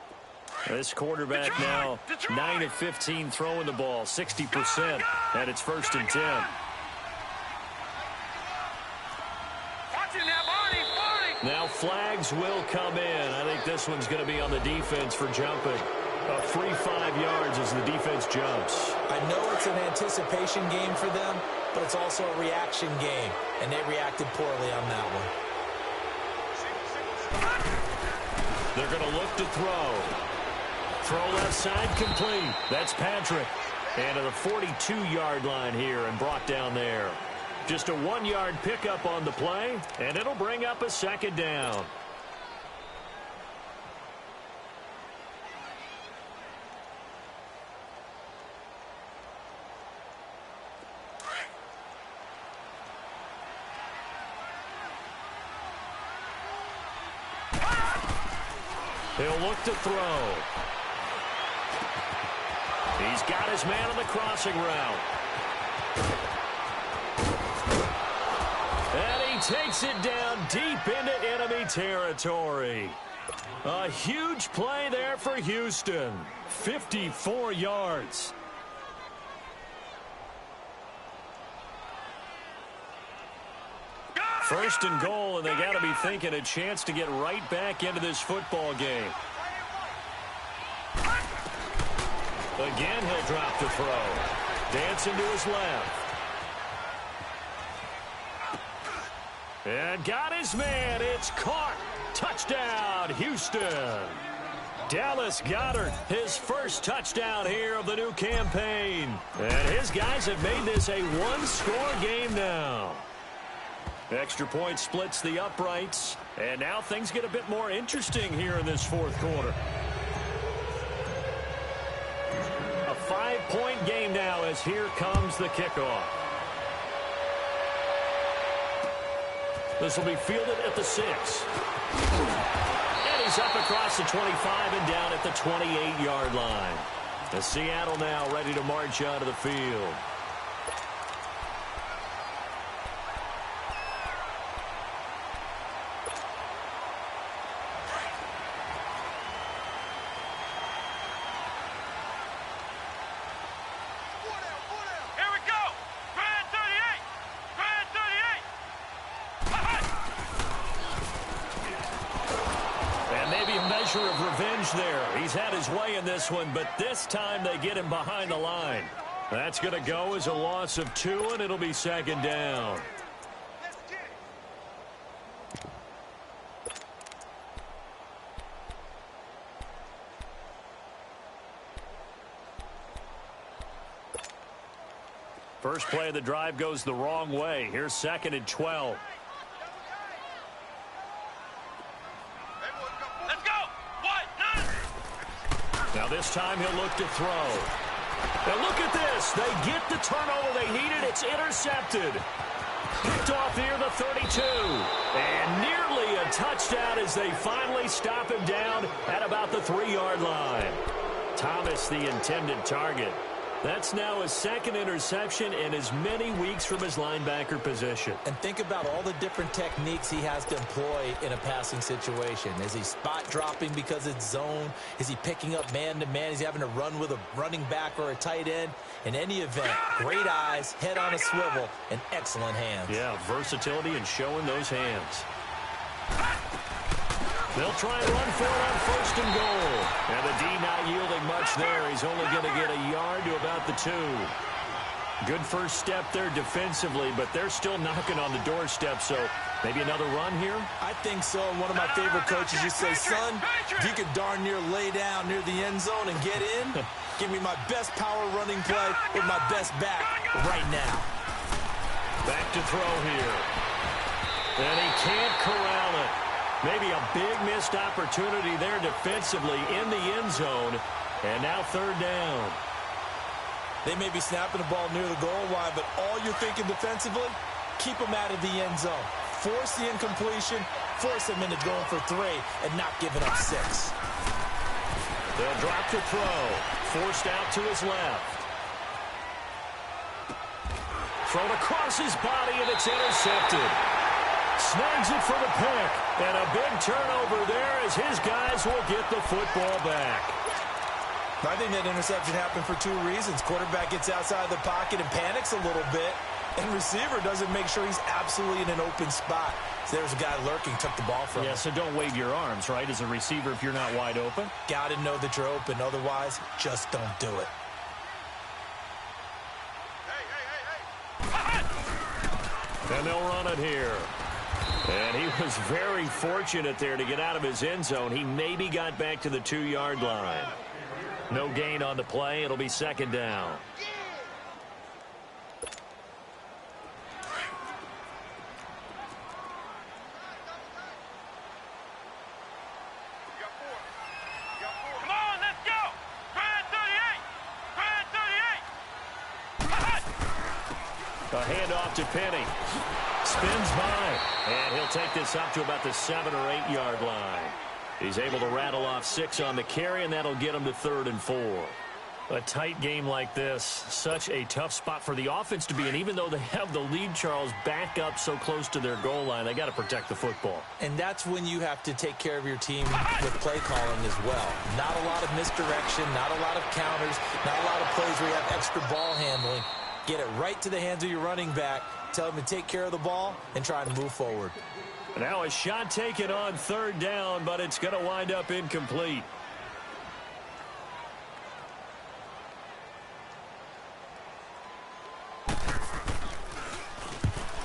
This quarterback now, 9 of 15 throwing the ball, 60%, and it's 1st and 10. Now flags will come in. I think this one's going to be on the defense for jumping. A free 5 yards as the defense jumps. I know it's an anticipation game for them, but it's also a reaction game, and they reacted poorly on that one. They're going to look to throw. Throw left side complete. That's Patrick. And to the 42-yard line here and brought down there. Just a 1-yard pickup on the play, and it'll bring up a 2nd down. He'll look to throw. He's got his man on the crossing route. And he takes it down deep into enemy territory. A huge play there for Houston. 54 yards. First and goal, and they got to be thinking a chance to get right back into this football game. Again, he'll drop the throw. Dancing to his left. And got his man. It's caught. Touchdown, Houston. Dallas Goedert, his first touchdown here of the new campaign. And his guys have made this a one-score game now. Extra point splits the uprights. And now things get a bit more interesting here in this fourth quarter. A 5-point game now as here comes the kickoff. This will be fielded at the 6. And he's up across the 25 and down at the 28-yard line. The Seattle now ready to march out of the field. Of revenge there. He's had his way in this one, but this time they get him behind the line. That's going to go as a loss of 2, and it'll be 2nd down. First play of the drive goes the wrong way. Here's 2nd and 12. Now this time he'll look to throw. Now look at this. They get the turnover they needed. It's intercepted. Picked off here the 32. And nearly a touchdown as they finally stop him down at about the 3-yard line. Thomas, the intended target. That's now his 2nd interception in as many weeks from his linebacker position. And think about all the different techniques he has to employ in a passing situation. Is he spot dropping because it's zone? Is he picking up man-to-man? Is he having to run with a running back or a tight end? In any event, great eyes, head on a swivel, and excellent hands. Yeah, versatility and showing those hands. They'll try and run for it on 1st and goal. And the D not yielding much there. He's only going to get a yard to about the 2. Good first step there defensively, but they're still knocking on the doorstep, so maybe another run here? I think so. And one of my favorite coaches used to say, son, if you could darn near lay down near the end zone and get in, give me my best power running play with my best back right now. Back to throw here. And he can't corral it. Maybe a big missed opportunity there defensively in the end zone. And now third down. They may be snapping the ball near the goal line, but all you're thinking defensively, keep them out of the end zone. Force the incompletion, force them into going for 3 and not giving up 6. They'll drop the throw. Forced out to his left. Thrown across his body, and it's intercepted. Snags it for the pick. And a big turnover there as his guys will get the football back. I think that interception happened for 2 reasons. Quarterback gets outside the pocket and panics a little bit, and receiver doesn't make sure he's absolutely in an open spot. So there's a guy lurking, took the ball from him. Yeah, so don't wave your arms, right, as a receiver if you're not wide open. Got to know that you're open. Otherwise, just don't do it. And they'll run it here. And he was very fortunate there to get out of his end zone. He maybe got back to the 2-yard line. No gain on the play. It'll be second down. Come on, let's go. Grand 38. A handoff to Penny. Spins by. And he'll take this up to about the 7 or 8 yard line. He's able to rattle off 6 on the carry, and that'll get him to 3rd and 4. A tight game like this, such a tough spot for the offense to be in. Even though they have the lead, Charles, back up so close to their goal line, they got to protect the football. And that's when you have to take care of your team with play calling as well. Not a lot of misdirection, not a lot of counters, not a lot of plays where you have extra ball handling. Get it right to the hands of your running back, tell him to take care of the ball, and try to move forward. Now a shot taken on 3rd down, but it's going to wind up incomplete.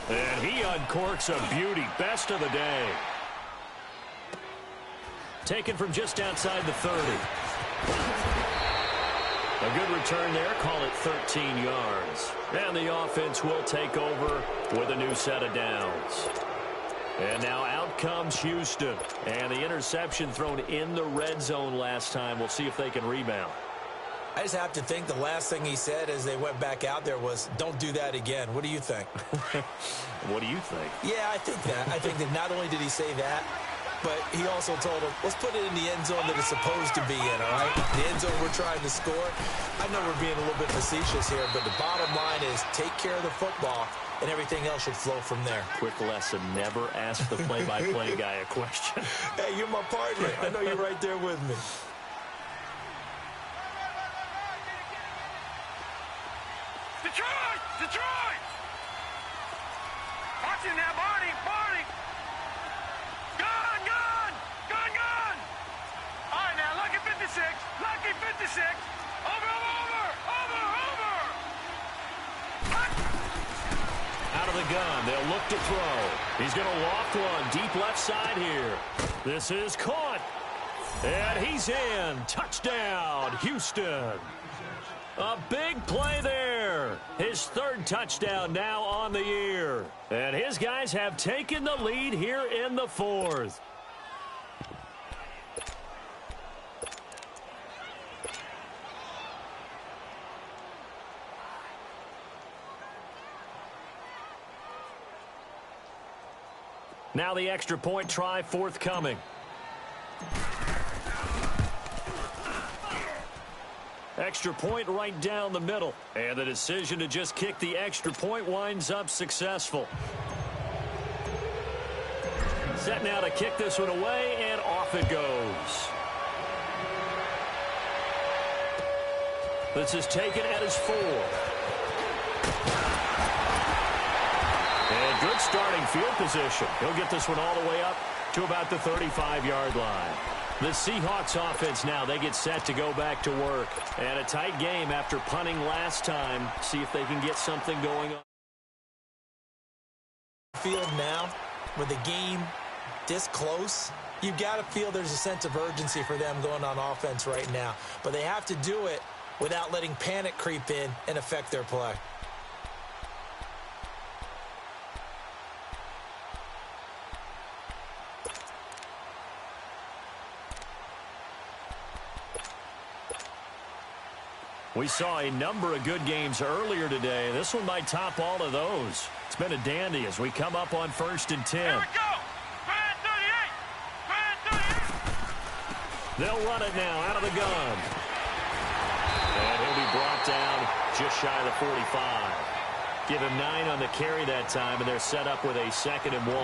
And he uncorks a beauty. Best of the day. Taken from just outside the 30. A good return there. Call it 13 yards. And the offense will take over with a new set of downs. And now out comes Houston. And the interception thrown in the red zone last time. We'll see if they can rebound. I just have to think the last thing he said as they went back out there was, don't do that again. What do you think? What do you think? Yeah, I think that. I think that not only did he say that, but he also told him, let's put it in the end zone that it's supposed to be in, all right? The end zone we're trying to score. I know we're being a little bit facetious here, but the bottom line is take care of the football, and everything else should flow from there. Quick lesson, never ask the play-by-play guy a question. Hey, you're my partner. I know you're right there with me. Detroit! Detroit! Watching now, Barney! Barney! Gun! Gun! Gun! Gun! All right, now, lucky 56. Lucky 56. Over, over, over, over! Out of the gun, they'll look to throw. He's going to loft one deep left side here. This is caught. And he's in. Touchdown, Houston. A big play there. His 3rd touchdown now on the year. And his guys have taken the lead here in the 4th. Now the extra point try forthcoming. Extra point right down the middle. And the decision to just kick the extra point winds up successful. Set now to kick this one away, and off it goes. This is taken at his 4. And good starting field position. He'll get this one all the way up to about the 35-yard line. The Seahawks offense now, they get set to go back to work. And a tight game after punting last time. See if they can get something going on. Field now, with the game this close, you got to feel there's a sense of urgency for them going on offense right now. But they have to do it without letting panic creep in and affect their play. We saw a number of good games earlier today. This one might top all of those. It's been a dandy as we come up on 1st and 10. Here we go. Grand 38. They'll run it now out of the gun. And he'll be brought down just shy of the 45. Give him 9 on the carry that time, and they're set up with a 2nd and 1.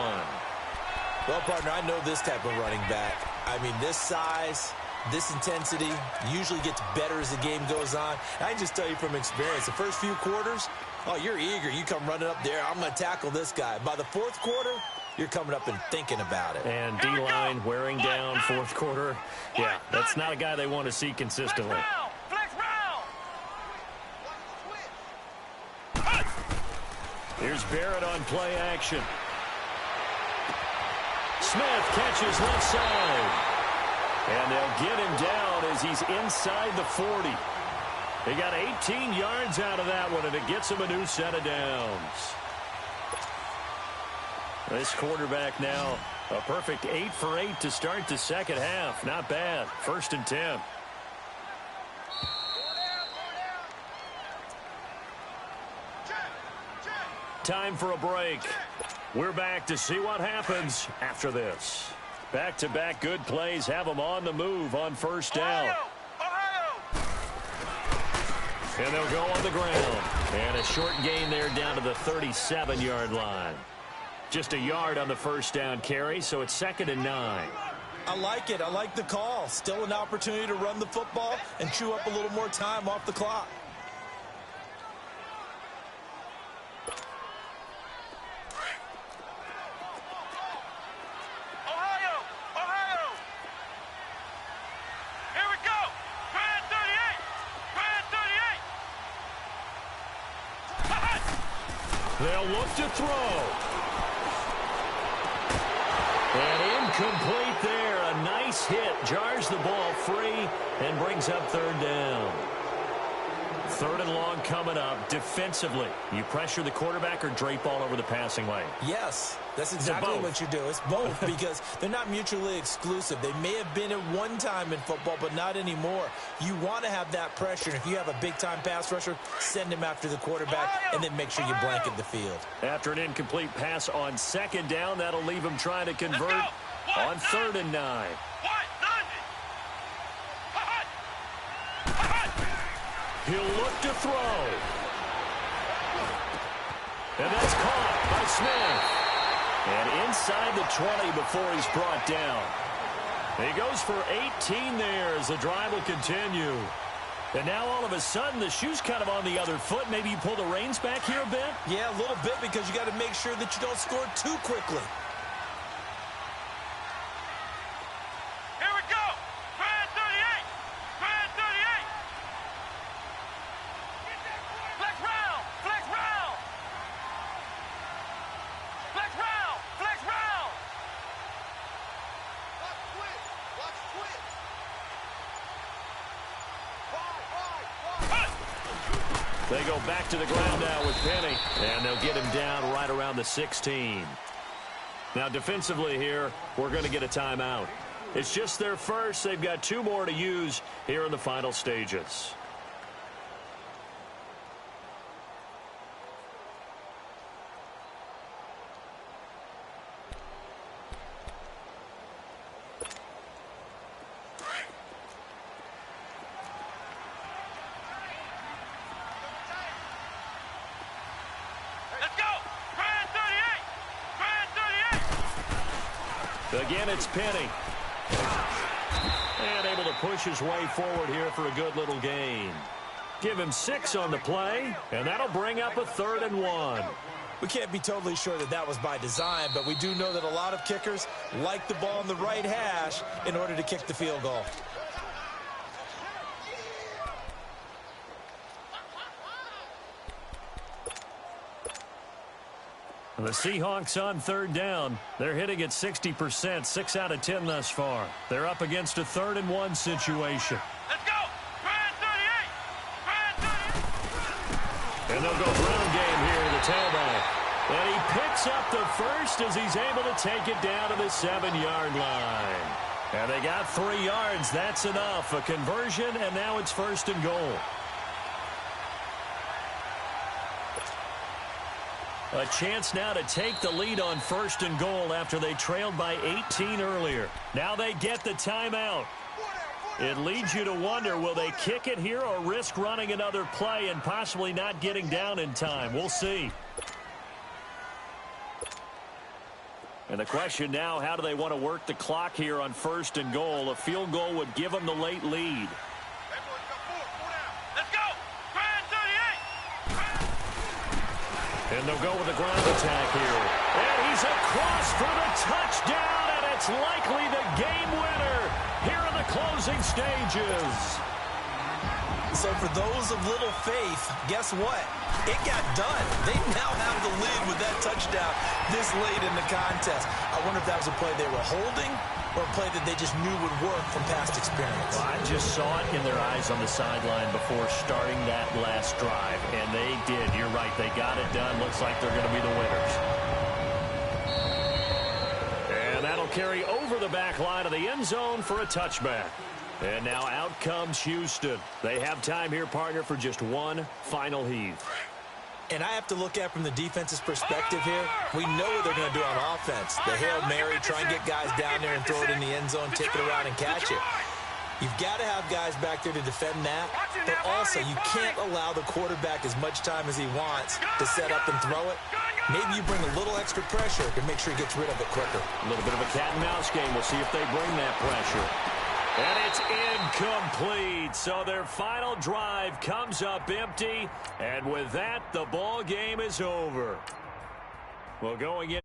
Well, partner, I know this type of running back. I mean, this size, this intensity usually gets better as the game goes on. I can just tell you from experience, the first few quarters, oh, you're eager. You come running up there, I'm going to tackle this guy. By the 4th quarter, you're coming up and thinking about it. And D-line wearing down 4th quarter. Yeah, that's not a guy they want to see consistently. Flex round. Here's Barrett on play action. Smith catches left side. And they'll get him down as he's inside the 40. They got 18 yards out of that one, and it gets him a new set of downs. This quarterback now a perfect 8 for 8 to start the second half. Not bad. 1st and 10. Time for a break. We're back to see what happens after this. Back-to-back good plays have them on the move on 1st down. And they'll go on the ground. And a short gain there down to the 37-yard line. Just a yard on the 1st down carry, so it's 2nd and 9. I like it. I like the call. Still an opportunity to run the football and chew up a little more time off the clock. They'll look to throw. And incomplete there. A nice hit. Jars the ball free and brings up 3rd down. 3rd and long coming up. Defensively, you pressure the quarterback or drape all over the passing lane? Yes, that's exactly what you do. It's both because they're not mutually exclusive. They may have been at one time in football, but not anymore. You want to have that pressure. And if you have a big-time pass rusher, send him after the quarterback and then make sure you blanket the field. After an incomplete pass on 2nd down, that'll leave him trying to convert on 3rd and 9. He'll look to throw. And that's caught by Smith. And inside the 20 before he's brought down. He goes for 18 there as the drive will continue. And now all of a sudden the shoe's kind of on the other foot. Maybe you pull the reins back here a bit? Yeah, a little bit because you got to make sure that you don't score too quickly. They go back to the ground now with Penny, and they'll get him down right around the 16. Now, defensively here, we're going to get a timeout. It's just their first. They've got 2 more to use here in the final stages. Again, it's Penny. And able to push his way forward here for a good little gain. Give him 6 on the play, and that'll bring up a 3rd and 1. We can't be totally sure that that was by design, but we do know that a lot of kickers like the ball on the right hash in order to kick the field goal. The Seahawks on 3rd down. They're hitting at 60%, 6 out of 10 thus far. They're up against a 3rd and 1 situation. Let's go! Grand 38! Grand 38! And they'll go ground game here to the tailback. And he picks up the first as he's able to take it down to the 7-yard line. And they got 3 yards. That's enough. A conversion, and now it's 1st and goal. A chance now to take the lead on 1st and goal after they trailed by 18 earlier. Now they get the timeout. It leads you to wonder, will they kick it here or risk running another play and possibly not getting down in time? We'll see. And the question now, how do they want to work the clock here on 1st and goal? A field goal would give them the late lead. Let's go! Grind 38! And they'll go with the ground attack here. And he's across for the touchdown, and it's likely the game winner here in the closing stages. So for those of little faith, guess what? It got done. They now have the lead with that touchdown this late in the contest. I wonder if that was a play they were holding or a play that they just knew would work from past experience. Well, I just saw it in their eyes on the sideline before starting that last drive, and they did. You're right. They got it done. Looks like they're going to be the winners. And that'll carry over the back line of the end zone for a touchback. And now out comes Houston. They have time here, partner, for just one final heave. And I have to look at from the defense's perspective here. We know what they're going to do on offense. The Hail Mary, try and get guys down there and throw it in the end zone, tip it around and catch it. You've got to have guys back there to defend that, but also you can't allow the quarterback as much time as he wants to set up and throw it. Maybe you bring a little extra pressure to make sure he gets rid of it quicker. A little bit of a cat and mouse game. We'll see if they bring that pressure. And it's incomplete. So their final drive comes up empty. And with that, the ball game is over. Well, going in.